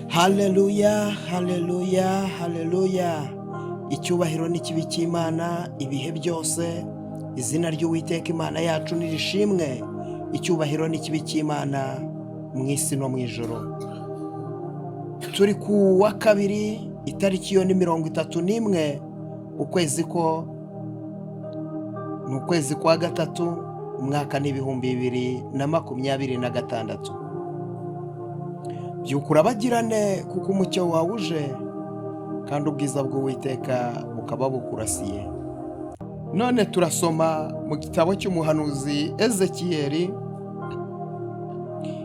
Haleluya, haleluya, haleluya. Icyubahiro n'ikibi cy'Imana ibihe byose. Izina ry'Uwiteka Imana yacu nirishimwe. Icyubahiro n'ikibi cy'Imana mu isi no mu ijuru. Turi ku wa kabiri, itariki yo ni 31, ukwezi kwa gatatu, umwaka ni 2026. Byukura bagirane kuko umucyo wawe uje, kandi ubwiza bw'Uwiteka bukaba bukurasiye. None turasoma mu gitabo cy'umuhanuzi Ezekiyeli,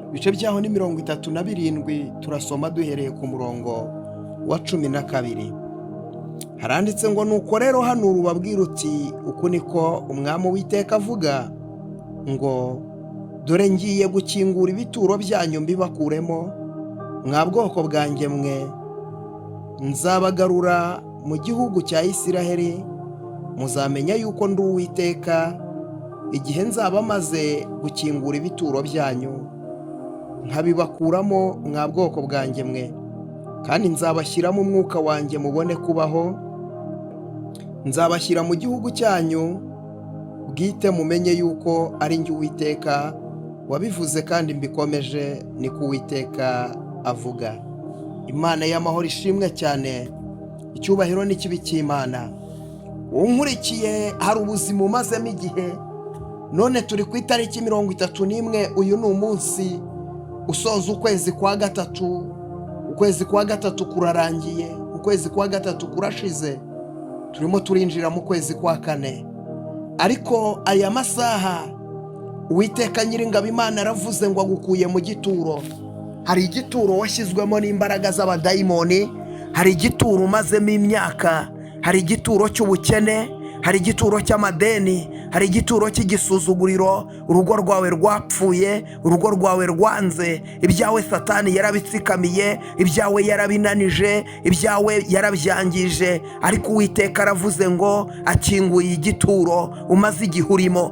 ibice byaho ni 37, turasoma duhereye ku murongo wa 12. Haranditse ngo nuko rero hano ubabwira uti uku niko umwami Uwiteka avuga ngo dore ngiye gukingura ibituro byanyu mbibakuremo, mwa bwoko bwanjye mwe, nzabagarura mu gihugu cya Isiraheli, muzamenya yuko ndi Uwiteka igihe nzaba maze gukingura ibituro byanyu nkabibakuramo, mwa bwoko bwanjye mwe, kandi nzabashyiramo umwuka wanjye mubone kubaho, nzabashyira mu gihugu cyanyu bwite, mumenye yuko ari njye Uwiteka wabivuze kandi mbikomeje, niko Uwiteka avuga. Imana y'amahoro ishimwe cyane. Icyubahiro n'ikibi cy'Imana. Unkurikiye hari ubuzima umazemo igihe, none turi ku itariki 31. Uyu ni umunsi usoza ukwezi kwa gatatu. Ukwezi kwa gatatu kurarangiye, ukwezi kwa gatatu kurashize, turimo turinjira mu kwezi kwa kane. Ariko aya masaha Uwiteka Nyiringabo Imana aravuze ngo agukuye mu gituro. Hari igituro washyizwemo n'imbaraga z'abadayimoni, hari igituro umazemo imyaka, hari igituro cy'ubukene, hari igituro cy'amadeni, hari igituro cy'igisuzuguriro. Urugo rwawe rwapfuye, urugo rwawe rwanze, ibyawe Satani yarabitsikamiye, ibyawe yarabinanije, ibyawe yarabyangije. Ariko Uwiteka aravuze ngo akinguye igituro umaze igihe urimo.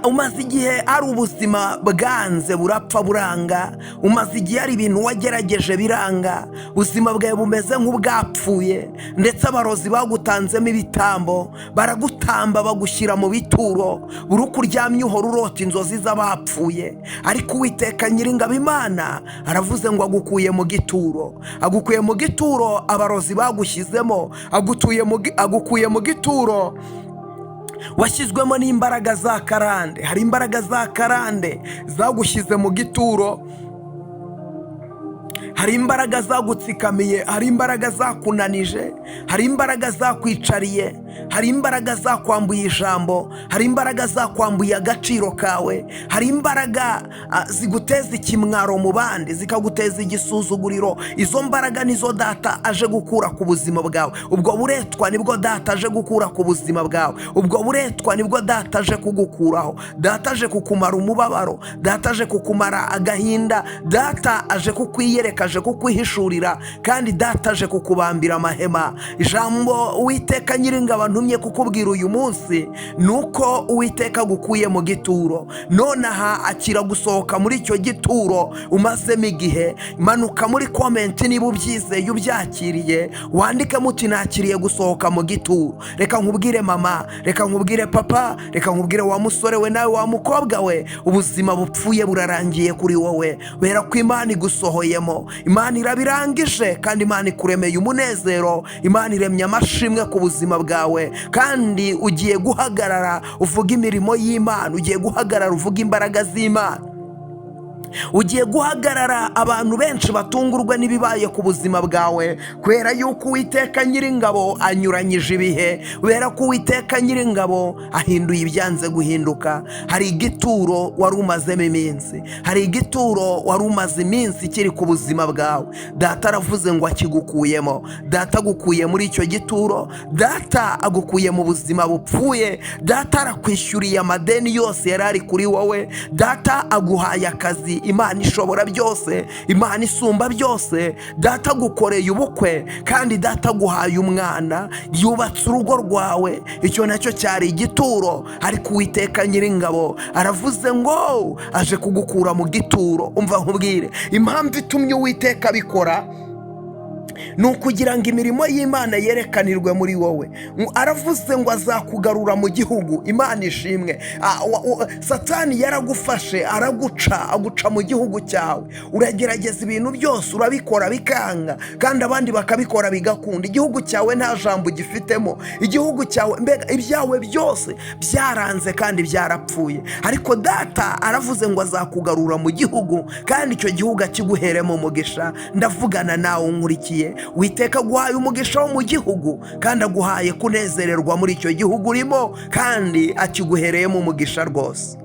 Umaze igihe ari ubuzima bwanze burapfa buranga, umaze igihe ari ibintu wagerageje biranga, ubuzima bwawe bumeze nk'ubwapfuye, ndetse abarozi bagutanzemo ibitambo, baragutamba bagushyira mu bituro, buri uko uryamye uhora urota inzozi z'abapfuye. Ariko Uwiteka Nyiringabo Imana aravuze ngo agukuye mu gituro, agukuye mu gituro abarozi bagushyizemo, agukuye mu gituro washyizwemo n'imbaraga za karande. Hari imbaraga za karande zagushyize mu gituro, hari imbaraga zagutsikamiye, hari imbaraga zakunanije, hari imbaraga zakwicariye, hari imbaraga zakwambuye ijambo, hari imbaraga zakwambuye agaciro kawe, hari imbaraga ziguteza ikimwaro mu bandi, zikaguteza igisuzuguriro. Izo mbaraga nizo Data aje gukura ku buzima bwawe. Ubwo buretwa nibwo Data aje gukura ku buzima bwawe. Ubwo buretwa nibwo Data aje kugukuraho. Data aje kukumara umubabaro, Data aje kukumara agahinda, Data aje kukwiyereka, aje kukwihishurira, kandi Data aje kukubambira amahema. Ijambo Uwiteka Nyiringabo ntumye kukubwira uyu munsi nuko Uwiteka agukuye mu gituro. Nonaha akira gusohoka muri icyo gituro umazemo igihe. Manuka muri komenti niba ubyizeye ubyakiriye, wandike muti nakiriye gusohoka mu gituro. Reka nkubwire mama, reka nkubwire papa, reka nkubwire wa musore we nawe wa mukobwa we, ubuzima bupfuye burarangiye kuri wowe, bera ko Imana igusohoyemo. Imana irabirangije, kandi Imana ikuremeye umunezero. Imana iremye amashimwe ku buzima bwawe, kandi ugiye guhagarara uvuga imirimo y'Imana, ugiye guhagarara uvuga imbaraga z'Imana, ugiye guhagarara abantu benshi batungurwe n'ibibaye ku buzima bwawe, kubera yuko Uwiteka Nyiringabo anyuranyije ibihe, kubera ko Uwiteka Nyiringabo ahinduye ibyanze guhinduka. Hari igituro wari umazemo iminsi, hari igituro wari umaze iminsi kiri ku buzima bwawe. Data aravuze ngo akigukuyemo. Data agukuye muri icyo gituro, Data agukuye mu buzima bupfuye, Data arakwishyuriye amadeni yose yari ari kuri wowe, Data aguhaye akazi Imana ishobora byose, Imana isumba byose, data gukoreye ubukwe kandi data guhaye umwana, yubatse urugo rwawe, icyo nacyo cyari igituro. Ariko Uwiteka Nyiringabo aravuze ngo aje kugukura mu gituro. Umva nkubwire impamvu itumye Uwiteka abikora, ni ukugira ngo imirimo y'Imana yerekanirwe muri wowe. Aravuze ngo azakugarura mu gihugu. Imana ishimwe. Satani yaragufashe aguca mu gihugu cyawe, uragerageza ibintu byose urabikora bikanga, kandi abandi bakabikora bigakunda. Igihugu cyawe nta jambo gifitemo, igihugu cyawe mbega ibyawe byose byaranze kandi byarapfuye. Ariko data aravuze ngo azakugarura mu gihugu, kandi icyo gihugu akiguheremo umugisha. Ndavugana nawe unkurikiye, Uwiteka aguhaye umugisha wo mu gihugu, kandi aguhaye kunezererwa muri icyo gihugu urimo, kandi akiguhereyemo umugisha rwose.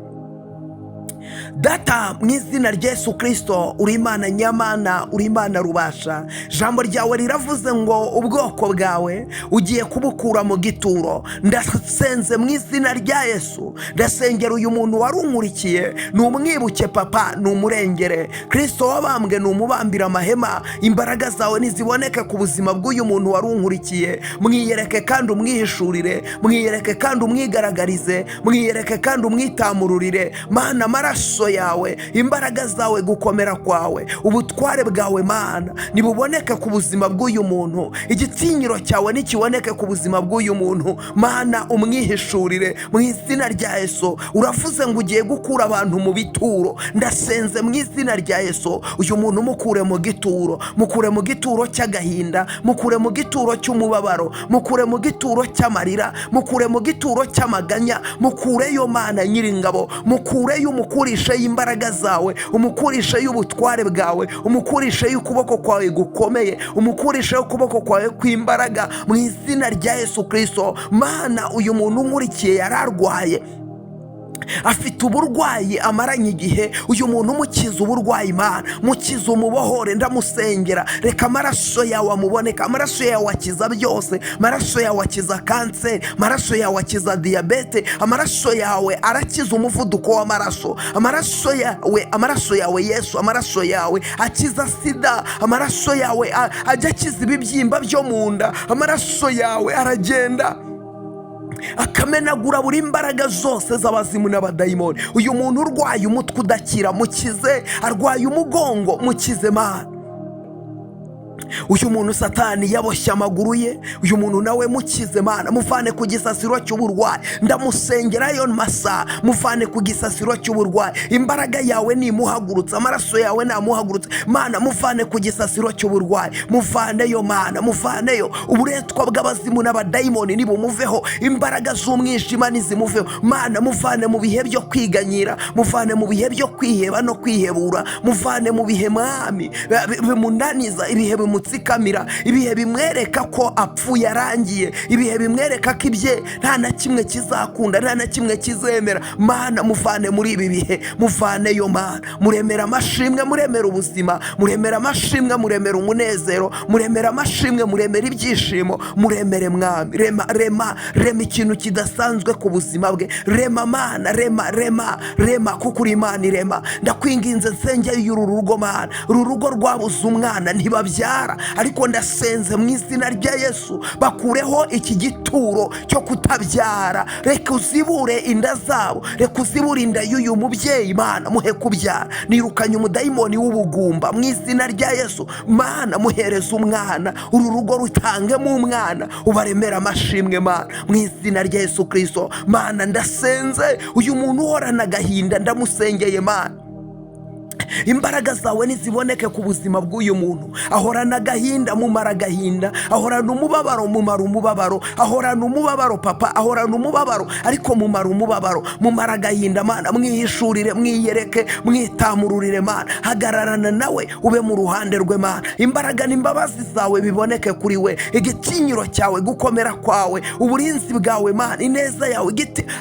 Data, mu izina rya Yesu Kristo, uri Imana nyamana, uri Imana rubasha. Ijambo ryawe riravuze ngo ubwoko bwawe ugiye kubukura mu gituro. Ndasenze mu izina rya Yesu, ndasengera uyu muntu wari unkurikiye, numwibuke papa, numurengere. Kristo wabambwe numubambira amahema, imbaraga zawe niziboneke ku buzima bw'uyu muntu wari unkurikiye. Mwiyereke kandi umwihishurire, mwiyereke kandi umwigaragarize, mwiyereke kandi umwitamururire. Mana, amaraso yawe, imbaraga zawe, gukomera kwawe, ubutware bwawe Mana nibuboneke ku buzima bw'uyu muntu. Igitinyiro cyawe nikiboneke ku buzima bw'uyu muntu. Mana, umwihishurire mu izina rya Yesu. Uravuze ngo ugiye gukura abantu mu bituro. Ndasenze mu izina rya Yesu, uyu muntu mukure mu gituro, mukure mu gituro cy'agahinda, mukure mu gituro cy'umubabaro, mukure mu gituro cy'amarira, mukure mu gituro cy'amaganya, mukureyo Mana Nyiringabo, mukureyo, umukurishe y'imbaraga zawe, umukurishe y'ubutware bwawe, umukurishe y'ukuboko kwawe gukomeye, umukurishe y'ukuboko kwawe kw'imbaraga mu izina rya Yesu Kristo. Mana, uyu muntu unkurikiye yararwaye, afite uburwayi amaranye igihe. Uyu muntu umukiza uburwayi Mana, mukiza umubohore. Ndamusengera, reka amaraso yawe amuboneka. Amaraso yawe akiza byose, amaraso yawe akiza kanseri, amaraso yawe akiza diyabete, amaraso yawe arakiza umuvuduko w'amaraso, amaraso yawe Yesu, amaraso yawe akiza sida, amaraso yawe ajya akiza ibibyimba byo mu nda, amaraso yawe aragenda akamenagura buri imbaraga zose z'abazimu n'abadayimoni. Uyu muntu urwaye umutwe udakira, mukize. Arwaye umugongo, mukize Mana. Uyu muntu Satani yaboshye amaguru ye, uyu muntu nawe mukize Mana, muvane ku gisasiro cy'uburwayi. Ndamusengera yo masa, muvane ku gisasiro cy'uburwayi. Imbaraga yawe nimuhagurutse, amaraso yawe namuhagurutse Mana, muvane ku gisasiro cy'uburwayi. Muvaneyo Mana, muvaneyo. Uburetwa bw'abazimu n'abadayimoni nibumuveho, imbaraga z'umwijima nizimuveho Mana. Muvane mu bihe byo kwiganyira, muvane mu bihe byo kwiheba no kwihebura, muvane mu bihe Mwami bimunaniza, ibihe bimutsikamira, ibihe bimwereka ko apfuye arangiye, ibihe bimwereka ko ibye nta na kimwe kizakunda, nta na kimwe kizemera. Mana, muvane muri ibi bihe, muvaneyo Mana. Muremera amashimwe, muremera ubuzima, muremera amashimwe, muremera umunezero, muremera amashimwe, muremera ibyishimo, muremere Mwami. Rema ikintu kidasanzwe ku buzima bwe. Rema Mana, rema kuko uri Imana irema. Ndakwinginze nsengeye y'uru rugo Mana, uru rugo rwabuze umwana ntibabyara, ariko ndasenze mu izina rya Yesu, bakureho iki gituro cyo kutabyara. Reka uzibure inda zabo, reka uzibure inda y'uyu mubyeyi Mana, muhe kubyara. Nirukanye umudayimoni w'ubugumba mu izina rya Yesu. Mana, muhereze umwana, uru rugo rutangemo umwana, ubaremera amashimwe Mana mu izina rya Yesu Kristo. Mana, ndasenze uyu muntu uhorana agahinda, ndamusengeye Mana, imbaraga zawe niziboneke ku buzima bw'uyu muntu. Ahorana agahinda, mumara agahinda. Ahorana umubabaro, mumara umubabaro. Ahorana umubabaro papa, ahorana umubabaro, ariko mumara umubabaro, mumara agahinda Mana. Mwihishurire, mwiyereke, mwitamururire Mana. Hagararana nawe, ube mu ruhande rwe Mana. Imbaraga n'imbabazi zawe biboneke kuri we, igitinyiro cyawe, gukomera kwawe, uburinzi bwawe Mana, ineza yawe,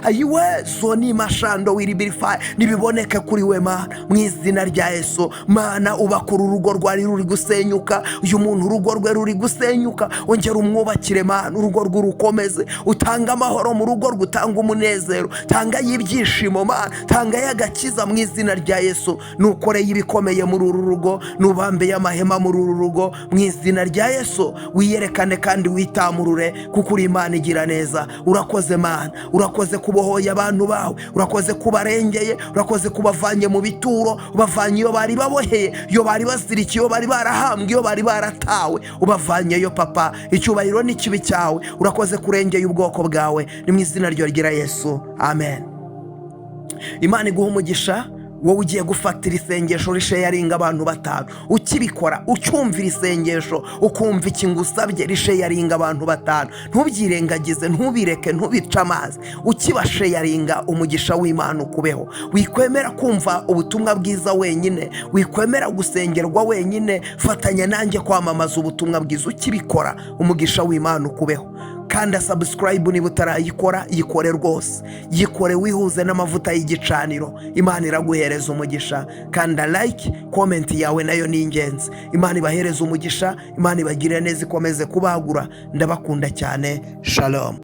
ayiwe zoni mashando wiribirify nibiboneke kuri we Mana mu izina rya Yesu. Mana ubakura urugo rwari ruri gusenyuka, uyu muntu urugo rwe ruri gusenyuka, ongera umwubakire Mana, urugo rw'urukomeze, utanga amahoro mu rugo, rutanga umunezero, tanga y'ibyishimo Mana, tanga y'agakiza mu izina rya Yesu. Nukoreye ibikomeye muri uru rugo, nubambeye amahema muri uru rugo mu izina rya Yesu. Wiyerekane kandi witamurure, kuko uri Imana igira neza. Urakoze Mana, urakoze kubohoye abantu bawe, urakoze kubarengeye, urakoze kubavanye mu bituro, ubavanye iyo bari baboheye, iyo bari bazirikiye, iyo bari barahambwe, iyo bari baratawe, ubavanyeyo Papa. Icyubahiro n'ikibi cyawe, urakoze kurengeye ubwoko bwawe, ni mu izina rya Yesu, amen. Imana iguha umugisha. Wowe ugiye gufatira isengesho risheyaringa abantu 5, ukibikora ucyumvira isengesho ukumva iki ngusabye risheyaringa abantu 5, ntubyirengagize, ntubireke, ntubice amazi, ukibasheyaringa umugisha w'Imana ukubeho. Wikwemera kumva ubutumwa bwiza wenyine, wikwemera gusengerwa wenyine, fatanya nanjye kwamamaza ubutumwa bwiza. Ukibikora umugisha w'Imana ukubeho. Kanda subscribe niba utarayikora, yikore rwose, yikore wihuze n'amavuta y'igicaniro. Imana iraguhereza umugisha. Kanda like, comment yawe nayo ni ingenzi. Imana ibahereza umugisha, Imana ibagirire neza, ikomeze kubagura. Ndabakunda cyane. Shalom.